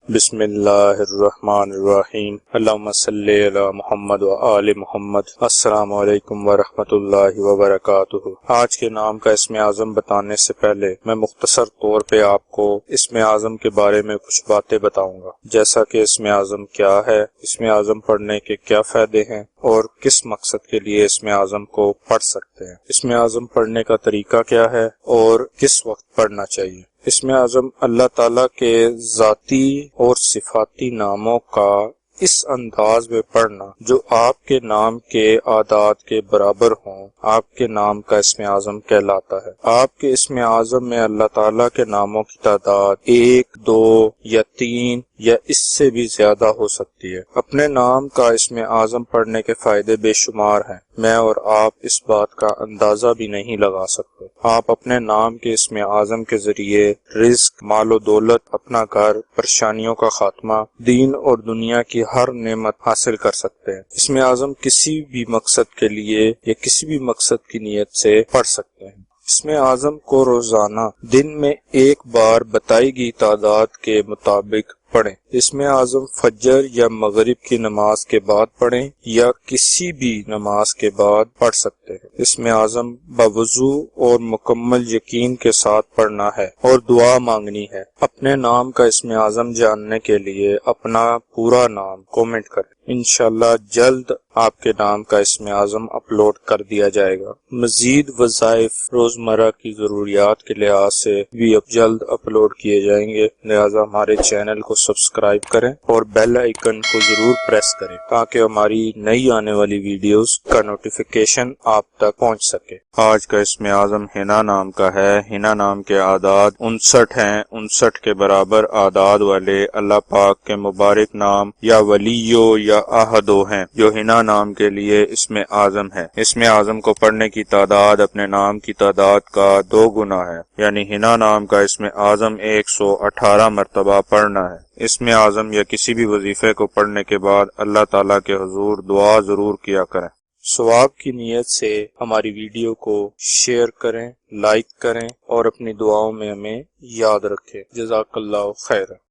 بسم اللہ الرحمن الرحیم، اللہم صلی علی محمد و آل محمد۔ السلام علیکم ورحمۃ اللہ وبرکاتہ۔ آج کے نام کا اسم اعظم بتانے سے پہلے میں مختصر طور پہ آپ کو اسم اعظم کے بارے میں کچھ باتیں بتاؤں گا، جیسا کہ اسم اعظم کیا ہے، اسم اعظم پڑھنے کے کیا فائدے ہیں اور کس مقصد کے لیے اسم اعظم کو پڑھ سکتے ہیں، اسم اعظم پڑھنے کا طریقہ کیا ہے اور کس وقت پڑھنا چاہیے۔ اسم اعظم اللہ تعالیٰ کے ذاتی اور صفاتی ناموں کا اس انداز میں پڑھنا جو آپ کے نام کے اعداد کے برابر ہوں، آپ کے نام کا اسم اعظم کہلاتا ہے۔ آپ کے اسم اعظم میں اللہ تعالیٰ کے ناموں کی تعداد 1، 2 یا 3 یا اس سے بھی زیادہ ہو سکتی ہے۔ اپنے نام کا اسم اعظم پڑھنے کے فائدے بے شمار ہیں، میں اور آپ اس بات کا اندازہ بھی نہیں لگا سکتے۔ آپ اپنے نام کے اسم اعظم کے ذریعے رزق، مال و دولت، اپنا گھر، پریشانیوں کا خاتمہ، دین اور دنیا کی ہر نعمت حاصل کر سکتے ہیں۔ اسم اعظم کسی بھی مقصد کے لیے یا کسی بھی مقصد کی نیت سے پڑھ سکتے ہیں۔ اسم اعظم کو روزانہ دن میں ایک بار بتائی گئی تعداد کے مطابق پڑھیں۔ اسم اعظم فجر یا مغرب کی نماز کے بعد پڑھیں یا کسی بھی نماز کے بعد پڑھ سکتے ہیں۔ اسم اعظم باوضو اور مکمل یقین کے ساتھ پڑھنا ہے اور دعا مانگنی ہے۔ اپنے نام کا اسم اعظم جاننے کے لیے اپنا پورا نام کومنٹ کریں، انشاءاللہ جلد آپ کے نام کا اسم اعظم اپلوڈ کر دیا جائے گا۔ مزید وظائف روزمرہ کی ضروریات کے لحاظ سے بھی اب جلد اپلوڈ کیے جائیں گے، لہٰذا ہمارے چینل کو سبسکرائب کریں اور بیل آئیکن کو ضرور پریس کریں تاکہ ہماری نئی آنے والی ویڈیوز کا نوٹیفیکیشن آپ تک پہنچ سکے۔ آج کا اسم اعظم ہنا نام کا ہے۔ ہنا نام کے اعداد 59 ہیں۔ 59 کے برابر اعداد والے اللہ پاک کے مبارک نام یا ولیو یا احدو ہیں جو ہنا نام کے لیے اسم اعظم ہے۔ اسم اعظم کو پڑھنے کی تعداد اپنے نام کی تعداد کا 2 گنا ہے، یعنی ہنا نام کا اسم اعظم 118 مرتبہ پڑھنا ہے۔ اسم اعظم یا کسی بھی وظیفے کو پڑھنے کے بعد اللہ تعالیٰ کے حضور دعا ضرور کیا کریں۔ ثواب کی نیت سے ہماری ویڈیو کو شیئر کریں، لائک کریں اور اپنی دعاؤں میں ہمیں یاد رکھیں۔ جزاک اللہ خیر۔